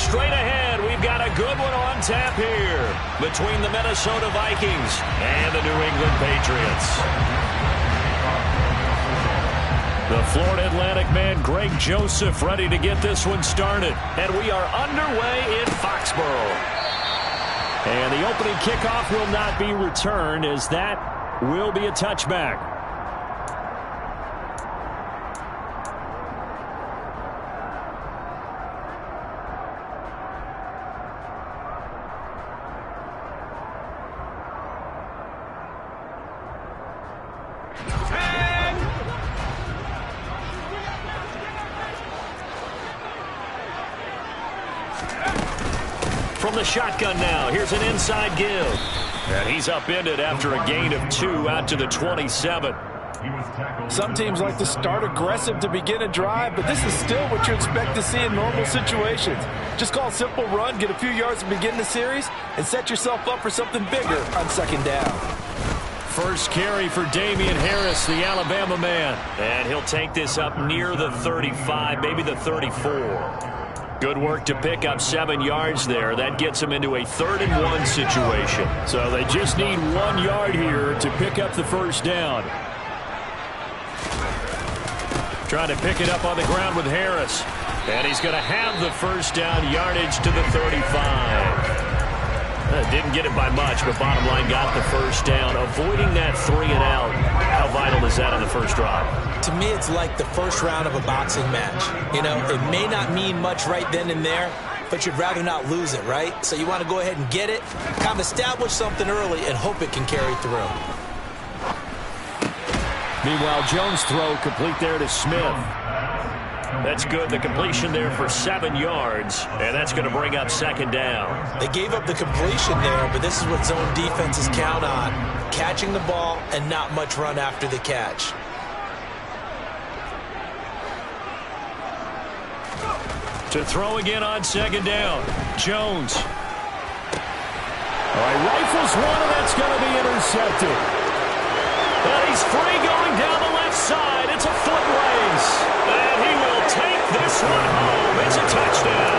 straight ahead. We've got a good one on tap here between the Minnesota Vikings and the New England Patriots. The Florida Atlantic man, Greg Joseph, ready to get this one started. And we are underway in Foxborough. And the opening kickoff will not be returned, as that will be a touchback. From the shotgun now, here's an inside give. And he's upended after a gain of 2 out to the 27. Some teams like to start aggressive to begin a drive, but this is still what you expect to see in normal situations. Just call a simple run, get a few yards to begin the series, and set yourself up for something bigger on second down. First carry for Damian Harris, the Alabama man. And he'll take this up near the 35, maybe the 34. Good work to pick up 7 yards there. That gets them into a 3rd-and-1 situation. So they just need 1 yard here to pick up the first down. Trying to pick it up on the ground with Harris. And he's going to have the first down, yardage to the 35. Didn't get it by much, but bottom line got the first down. Avoiding that 3-and-out. How vital is that on the first drive? To me, it's like the first round of a boxing match. You know, it may not mean much right then and there, but you'd rather not lose it, right? So you want to go ahead and get it, kind of establish something early, and hope it can carry through. Meanwhile, Jones' throw complete there to Smith. That's good. The completion there for 7 yards, and that's going to bring up second down. They gave up the completion there, but this is what zone defenses count on, catching the ball and not much run after the catch. To throw again on second down, Jones. All right, rifles one, and that's going to be intercepted. And he's free going down the left side. It's a foot race. And he will take this one home. It's a touchdown.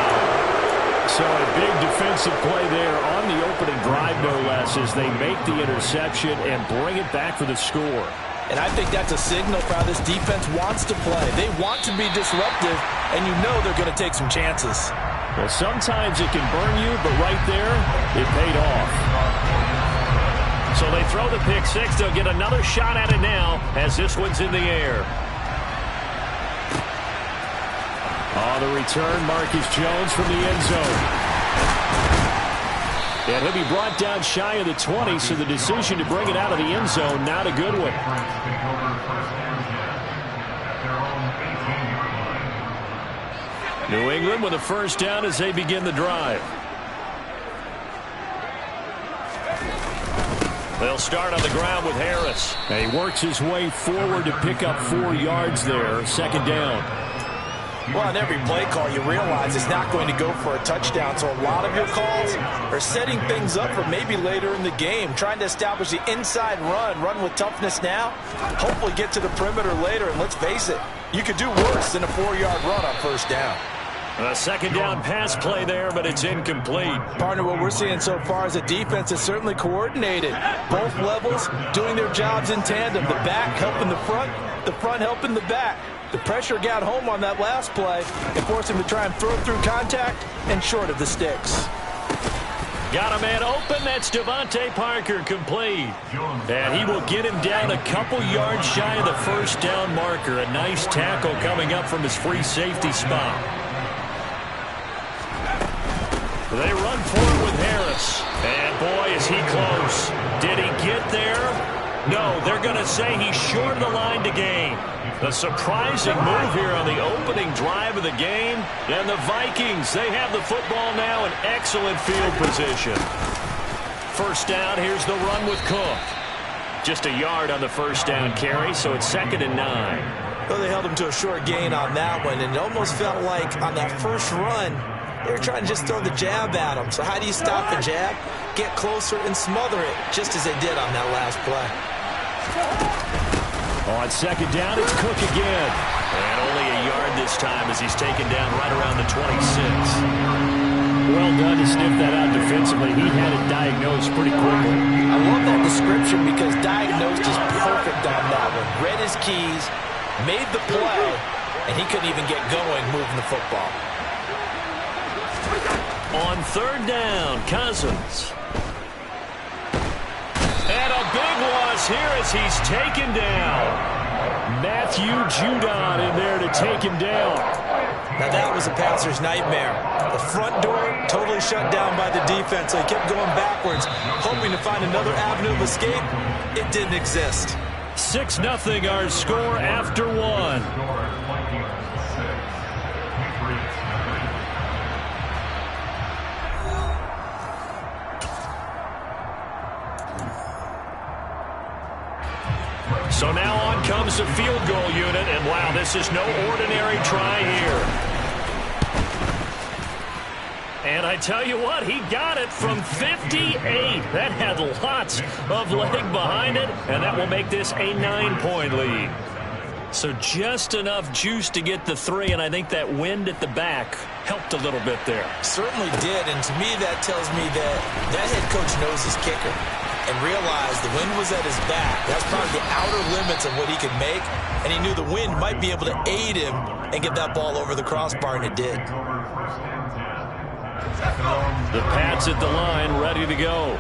So a big defensive play there on the opening drive, no less, as they make the interception and bring it back for the score. And I think that's a signal for how this defense wants to play. They want to be disruptive, and you know they're going to take some chances. Well, sometimes it can burn you, but right there, it paid off. So they throw the pick six. They'll get another shot at it now as this one's in the air. On the return, Marcus Jones from the end zone. And he'll be brought down shy of the 20, so the decision to bring it out of the end zone, not a good one. New England with a first down as they begin the drive. They'll start on the ground with Harris. And he works his way forward to pick up 4 yards there, second down. Well, on every play call, you realize it's not going to go for a touchdown. So a lot of your calls are setting things up for maybe later in the game, trying to establish the inside run with toughness now, hopefully get to the perimeter later. And let's face it, you could do worse than a 4-yard run on first down. A second down pass play there, but it's incomplete. Partner, what we're seeing so far is a defense is certainly coordinated. Both levels doing their jobs in tandem. The back helping the front helping the back. The pressure got home on that last play and forced him to try and throw through contact and short of the sticks. Got a man open. That's Devontae Parker, complete. And he will get him down a couple yards shy of the first down marker. A nice tackle coming up from his free safety spot. They run forward with Harris. And boy, is he close. Did he get there? No, they're going to say he's short of the line to gain. A surprising move here on the opening drive of the game. And the Vikings, they have the football now in excellent field position. First down, here's the run with Cook. Just a yard on the first down carry, so it's 2nd and 9. Well, they held him to a short gain on that one, and it almost felt like on that first run, they were trying to just throw the jab at him. So how do you stop the jab? Get closer and smother it, just as they did on that last play. On second down, it's Cook again. And only a yard this time as he's taken down right around the 26. well done to sniff that out defensively. He had it diagnosed pretty quickly. I love that description because diagnosed is perfect on that one. Read his keys, made the play, and he couldn't even get going moving the football. On third down, Cousins. And a big loss here as he's taken down. Matthew Judon in there to take him down. Now that was a passer's nightmare. The front door totally shut down by the defense, so he kept going backwards, hoping to find another avenue of escape. It didn't exist. 6-0 our score after one. So now on comes the field goal unit, and wow, this is no ordinary try here. And I tell you what, he got it from 58. That had lots of leg behind it, and that will make this a 9-point lead. So just enough juice to get the 3, and I think that wind at the back helped a little bit there. Certainly did, and to me that tells me that head coach knows his kicker and realized the wind was at his back. That's probably the outer limits of what he could make, and he knew the wind might be able to aid him and get that ball over the crossbar, and it did. The Pats at the line, ready to go.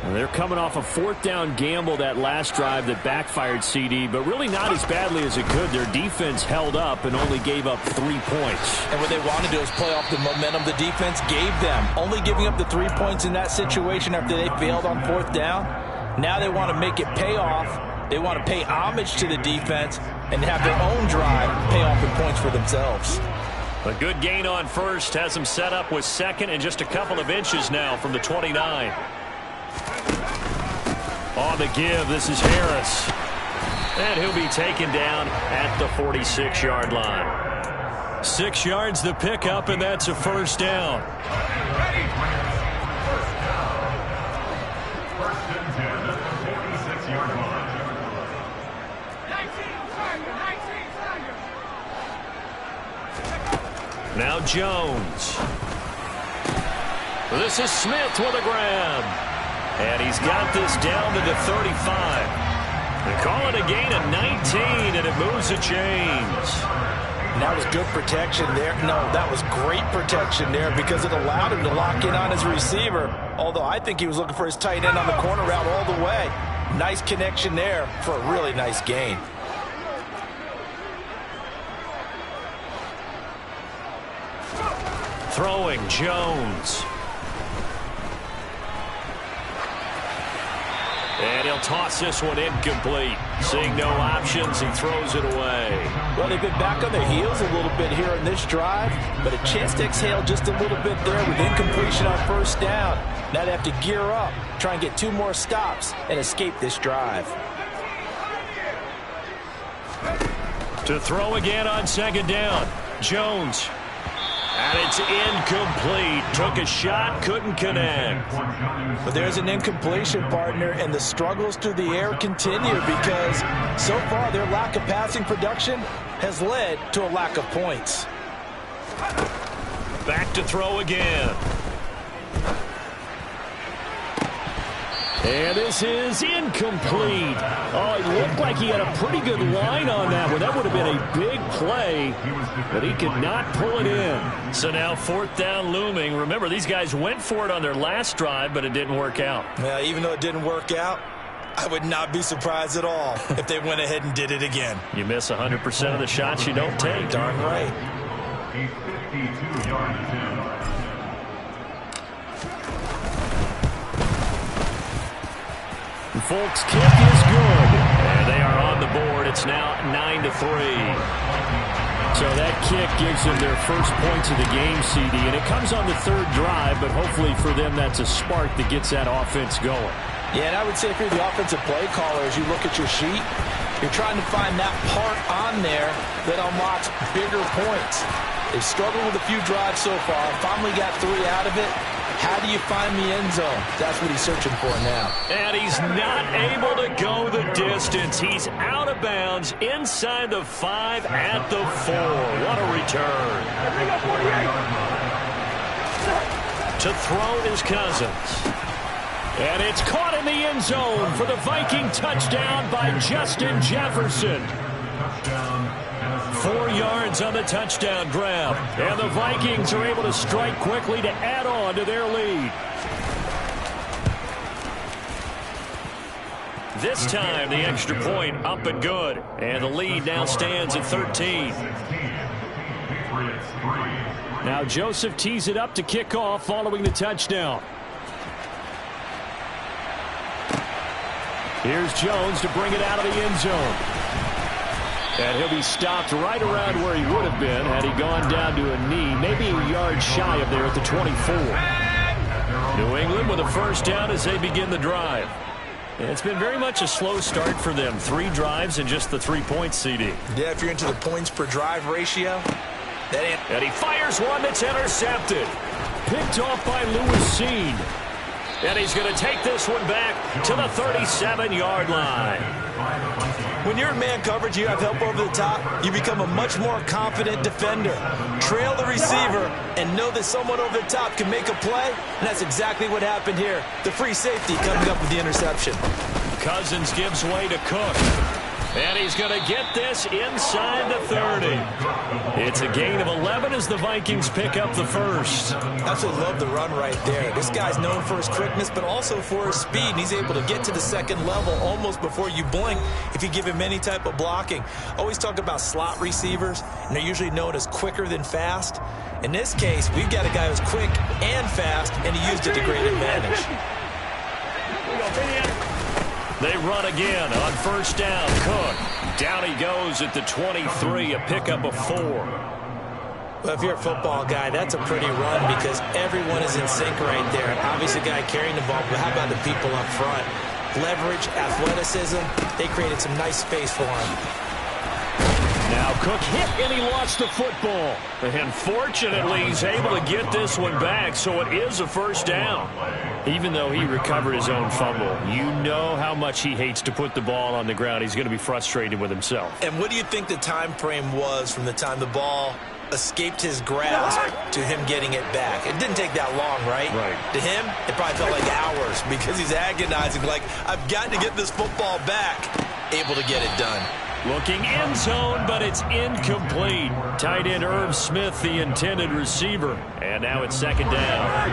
And they're coming off a 4th down gamble that last drive that backfired CD, but really not as badly as it could. Their defense held up and only gave up 3 points. And what they want to do is play off the momentum the defense gave them. Only giving up the 3 points in that situation after they failed on 4th down. Now they want to make it pay off. They want to pay homage to the defense and have their own drive pay off in points for themselves. A good gain on first has them set up with second and just a couple of inches now from the 29. On the give, this is Harris. And he'll be taken down at the 46-yard line. 6 yards the pickup, and that's a first down. Now Jones. This is Smith with a grab. And he's got this down to the 35. They call it a gain of 19, and it moves the chains. And that was good protection there. No, that was great protection there because it allowed him to lock in on his receiver. Although I think he was looking for his tight end on the corner route all the way. Nice connection there for a really nice gain. Throwing Jones. And he'll toss this one incomplete. Seeing no options, he throws it away. Well, they've been back on their heels a little bit here in this drive, but a chance to exhale just a little bit there with incompletion on first down. Now they have to gear up, try and get 2 more stops, and escape this drive. To throw again on second down. Jones. And it's incomplete. Took a shot, couldn't connect. But there's an incompletion, partner, and the struggles through the air continue because so far their lack of passing production has led to a lack of points. Back to throw again. And this is incomplete. Oh, it looked like he had a pretty good line on that one. That would have been a big play, but he could not pull it in. So now 4th down looming. Remember, these guys went for it on their last drive, but it didn't work out. Yeah, even though it didn't work out, I would not be surprised at all if they went ahead and did it again. You miss 100% of the shots you don't take. Darn right. A 52-yard attempt. Folks' kick is good. And they are on the board. It's now 9-3. So that kick gives them their first points of the game, CD. And it comes on the 3rd drive, but hopefully for them that's a spark that gets that offense going. Yeah, and I would say if you're the offensive play caller, as you look at your sheet, you're trying to find that part on there that unlocks bigger points. They've struggled with a few drives so far. Finally got 3 out of it. How do you find the end zone? That's what he's searching for now. And he's not able to go the distance. He's out of bounds inside the 5 at the 4. What a return. To throw is Cousins. And it's caught in the end zone for the Viking touchdown by Justin Jefferson. 4 yards on the touchdown grab. And the Vikings are able to strike quickly to add on to their lead. This time, the extra point up and good. And the lead now stands at 13. Now Joseph tees it up to kick off following the touchdown. Here's Jones to bring it out of the end zone. And he'll be stopped right around where he would have been had he gone down to a knee, maybe a yard shy of there at the 24. New England with a first down as they begin the drive. It's been very much a slow start for them. 3 drives and just the 3 points, CD. Yeah, if you're into the points per drive ratio. And he fires one that's intercepted. Picked off by Lewis Seen. And he's going to take this one back to the 37-yard line. When you're in man coverage, you have help over the top, you become a much more confident defender. Trail the receiver and know that someone over the top can make a play, and that's exactly what happened here. The free safety coming up with the interception. Cousins gives way to Cook. And he's going to get this inside the 30. It's a gain of 11 as the Vikings pick up the first. Absolutely love the run right there. This guy's known for his quickness, but also for his speed. And he's able to get to the second level almost before you blink if you give him any type of blocking. Always talk about slot receivers, and they're usually known as quicker than fast. In this case, we've got a guy who's quick and fast, and he used it to great advantage. They run again on first down. Cook. Down he goes at the 23, a pickup of 4. Well, if you're a football guy, that's a pretty run because everyone is in sync right there. Obviously, the guy carrying the ball, but how about the people up front? Leverage, athleticism, they created some nice space for him. Now Cook hit and he lost the football. And fortunately, he's able to get this one back, so it is a first down. Even though he recovered his own fumble, you know how much he hates to put the ball on the ground. He's going to be frustrated with himself. And what do you think the time frame was from the time the ball escaped his grasp to him getting it back? It didn't take that long, right? Right. To him, it probably felt like hours because he's agonizing, like, I've got to get this football back. Able to get it done. Looking end zone, but it's incomplete. Tight end Irv Smith, the intended receiver. And now it's second down.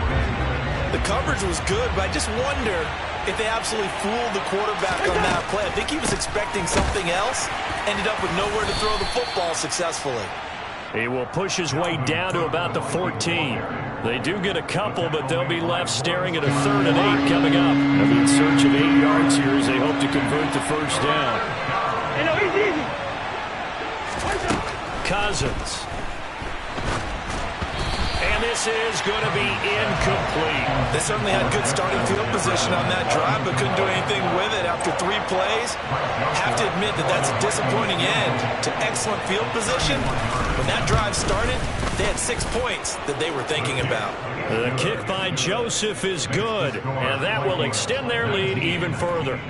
The coverage was good, but I just wonder if they absolutely fooled the quarterback on that play. I think he was expecting something else. Ended up with nowhere to throw the football successfully. He will push his way down to about the 14. They do get a couple, but they'll be left staring at a 3rd and 8 coming up. They'll be in search of 8 yards here as they hope to convert the first down. Cousins. And this is going to be incomplete. They certainly had good starting field position on that drive, but couldn't do anything with it after 3 plays. Have to admit that that's a disappointing end to excellent field position. When that drive started, they had 6 points that they were thinking about. The kick by Joseph is good, and that will extend their lead even further.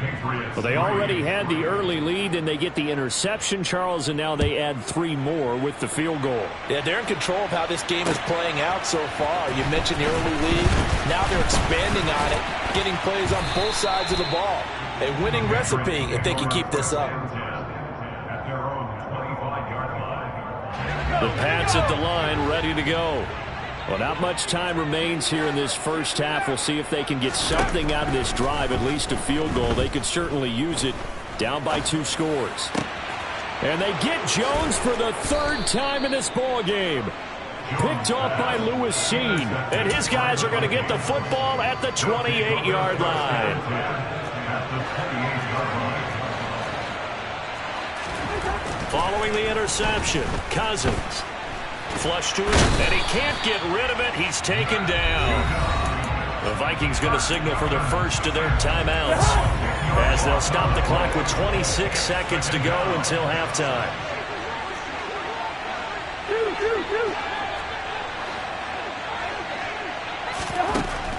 Well, they already had the early lead, and they get the interception, Charles, and now they add 3 more with the field goal. Yeah, they're in control of how this game is playing out so far. You mentioned the early lead. Now they're expanding on it, getting plays on both sides of the ball. A winning recipe if they can keep this up. The Pats at the line, ready to go. Well, not much time remains here in this first half. We'll see if they can get something out of this drive, at least a field goal. They could certainly use it, down by 2 scores. And they get Jones for the 3rd time in this ball game. Picked off by Lewis Seen. And his guys are going to get the football at the 28-yard line. Following the interception, Cousins. Flush to him, and he can't get rid of it. He's taken down. The Vikings going to signal for the first of their timeouts as they'll stop the clock with 26 seconds to go until halftime.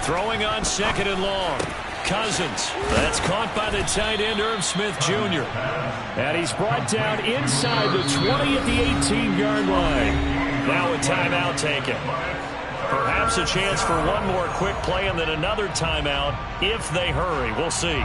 Throwing on 2nd and long. Cousins. That's caught by the tight end, Irv Smith Jr. And he's brought down inside the 20 at the 18-yard line. Now a timeout taken. Perhaps perhaps a chance for one more quick play and then another timeout if they hurry. We'll see.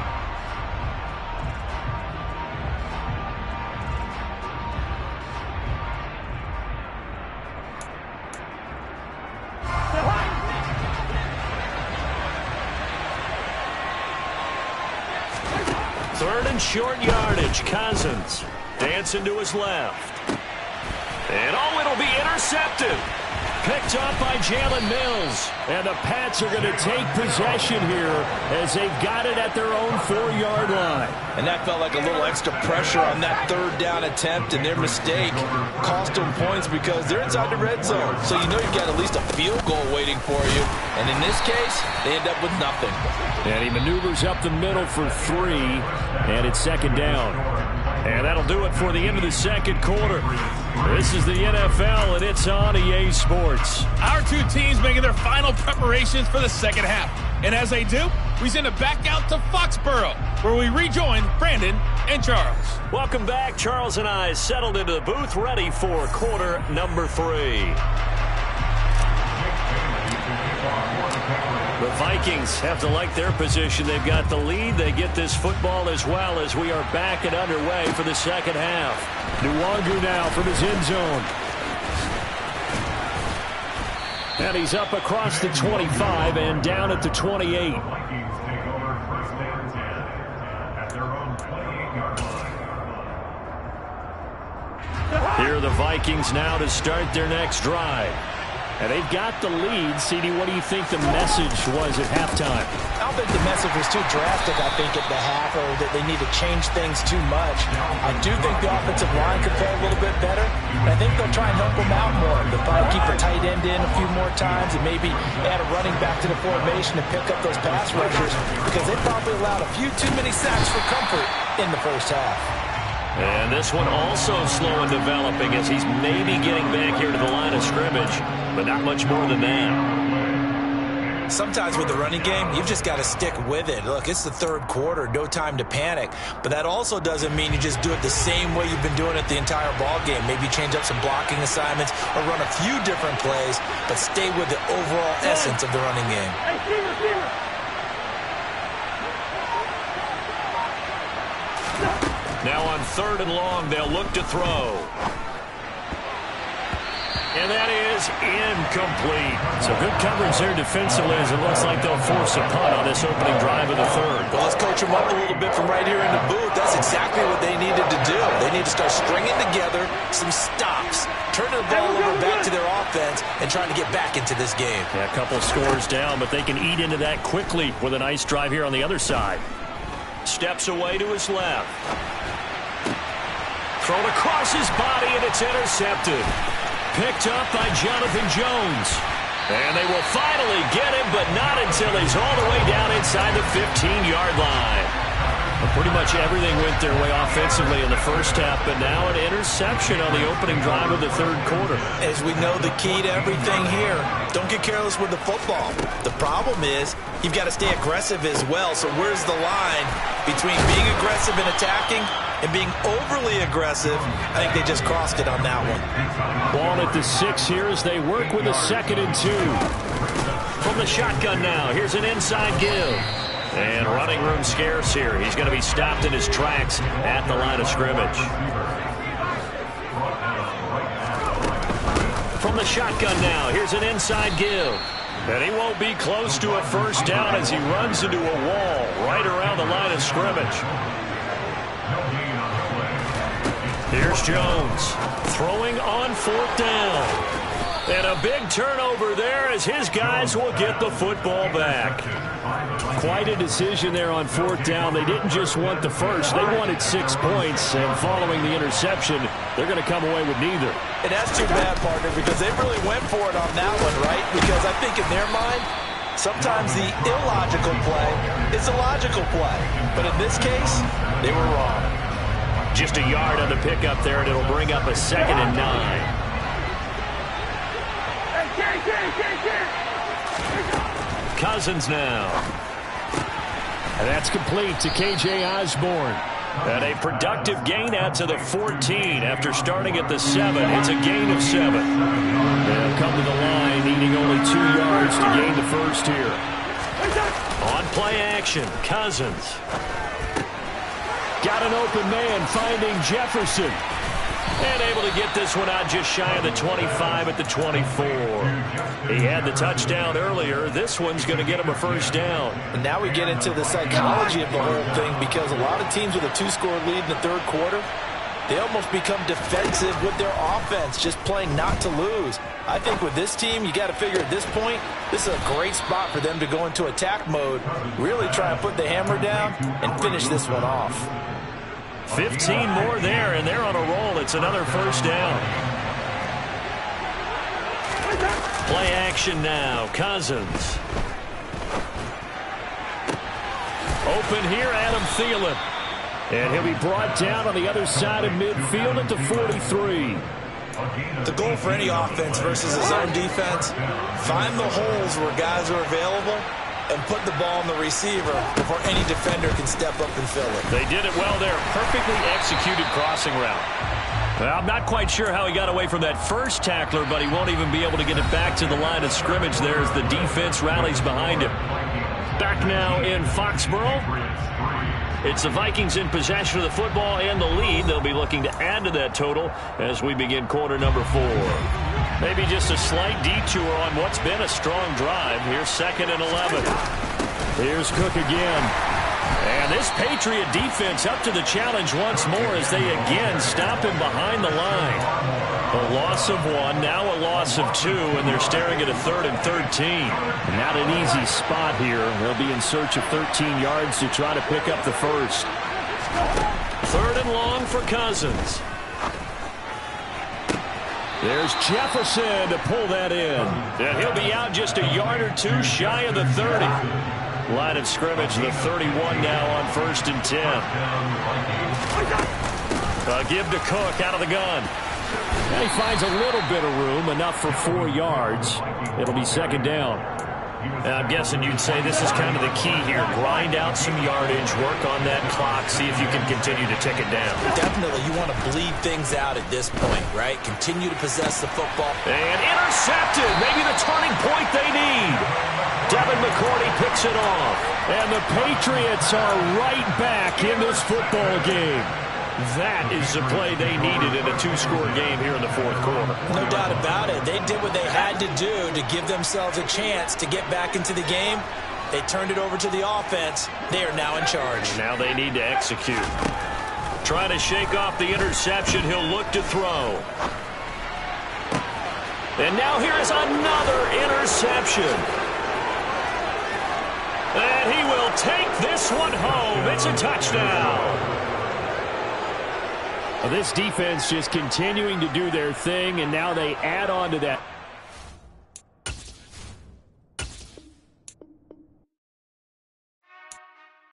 Third and short yardage. Cousins dancing to his left. And oh, it'll be intercepted. Picked up by Jalen Mills. And the Pats are going to take possession here as they've got it at their own 4-yard line. And that felt like a little extra pressure on that third down attempt, and their mistake cost them points because they're inside the red zone. So you know you've got at least a field goal waiting for you. And in this case, they end up with nothing. And he maneuvers up the middle for 3, and it's second down. And that'll do it for the end of the second quarter. This is the NFL, and it's on EA Sports. Our two teams making their final preparations for the second half. And as they do, we send it back out to Foxborough, where we rejoin Brandon and Charles. Welcome back. Charles and I settled into the booth, ready for quarter number 3. The Vikings have to like their position. They've got the lead. They get this football as well as we are back and underway for the second half. Nwangu now from his end zone. And he's up across the 25 and down at the 28. Vikings take over first and 10 at their own 28-yard line. Here are the Vikings now to start their next drive. And they've got the lead. CD, what do you think the message was at halftime? I don't think the message was too drastic, I think, at the half, or that they need to change things too much. I do think the offensive line could play a little bit better. And I think they'll try and help them out more. They'll probably keep a tight end in a few more times and maybe add a running back to the formation to pick up those pass rushers, because they probably allowed a few too many sacks for comfort in the first half. And this one also slow in developing as he's maybe getting back here to the line of scrimmage, but not much more than that. Sometimes with the running game, you've just got to stick with it. Look, it's the third quarter, no time to panic. But that also doesn't mean you just do it the same way you've been doing it the entire ball game. Maybe change up some blocking assignments or run a few different plays, but stay with the overall essence of the running game. Now on third and long, they'll look to throw. And that is incomplete. So good coverage there defensively as it looks like they'll force a punt on this opening drive of the third. Well, let's coach them up a little bit from right here in the booth. That's exactly what they needed to do. They need to start stringing together some stops, turning the ball over back to their offense, and trying to get back into this game. Yeah, a couple scores down, but they can eat into that quickly with a nice drive here on the other side. Steps away to his left. Thrown across his body, and it's intercepted. Picked up by Jonathan Jones. And they will finally get him, but not until he's all the way down inside the 15-yard line. Well, pretty much everything went their way offensively in the first half, but now an interception on the opening drive of the third quarter. As we know, the key to everything here, don't get careless with the football. The problem is you've got to stay aggressive as well. So where's the line between being aggressive and attacking and being overly aggressive? I think they just crossed it on that one. Ball at the 6 here as they work with a 2nd and 2. From the shotgun now, here's an inside give. And running room scarce here. He's going to be stopped in his tracks at the line of scrimmage. From the shotgun now, here's an inside give. And he won't be close to a first down as he runs into a wall right around the line of scrimmage. Here's Jones throwing on 4th down. And a big turnover there as his guys will get the football back. Quite a decision there on 4th down. They didn't just want the first. They wanted 6 points. And following the interception, they're going to come away with neither. And that's too bad, partner, because they really went for it on that one, right? Because I think in their mind, sometimes the illogical play is a logical play. But in this case, they were wrong. Just a yard on the pickup there, and it'll bring up a 2nd and 9. Cousins now. And that's complete to K.J. Osborne. And a productive gain out to the 14 after starting at the 7. It's a gain of 7. They'll come to the line, needing only 2 yards to gain the first here. On play action, Cousins. Got an open man, finding Jefferson. And able to get this one out just shy of the 25 at the 24. He had the touchdown earlier. This one's going to get him a first down. And now we get into the psychology of the whole thing, because a lot of teams with a 2-score lead in the third quarter, they almost become defensive with their offense, just playing not to lose. I think with this team, you got to figure at this point, this is a great spot for them to go into attack mode, really try and put the hammer down and finish this one off. 15 more there, and they're on a roll. It's another first down. Play action now. Cousins. Open here, Adam Thielen. And he'll be brought down on the other side of midfield at the 43. The goal for any offense versus his own defense, find the holes where guys are available and put the ball on the receiver before any defender can step up and fill it. They did it well there. Perfectly executed crossing route. Well, I'm not quite sure how he got away from that first tackler, but he won't even be able to get it back to the line of scrimmage there as the defense rallies behind him. Back now in Foxborough. It's the Vikings in possession of the football and the lead. They'll be looking to add to that total as we begin quarter number 4. Maybe just a slight detour on what's been a strong drive. Here's 2nd and 11. Here's Cook again. And this Patriot defense up to the challenge once more as they again stop him behind the line. A loss of 1, now a loss of 2, and they're staring at a 3rd and 13. Not an easy spot here. They'll be in search of 13 yards to try to pick up the first. 3rd and long for Cousins. There's Jefferson to pull that in. And he'll be out just a yard or 2 shy of the 30. Line of scrimmage, the 31 now on 1st and 10. Give to Cook out of the gun. And he finds a little bit of room, enough for 4 yards. It'll be 2nd down. I'm guessing you'd say this is kind of the key here. Grind out some yardage, work on that clock, see if you can continue to tick it down. Definitely, you want to bleed things out at this point, right? Continue to possess the football. And intercepted, maybe the turning point they need. Devin McCourty picks it off. And the Patriots are right back in this football game. That is the play they needed in a 2-score game here in the 4th quarter. No doubt about it. They did what they had to do to give themselves a chance to get back into the game. They turned it over to the offense. They are now in charge. Now they need to execute. Trying to shake off the interception. He'll look to throw. And now here is another interception. And he will take this one home. It's a touchdown. This defense just continuing to do their thing, and now they add on to that.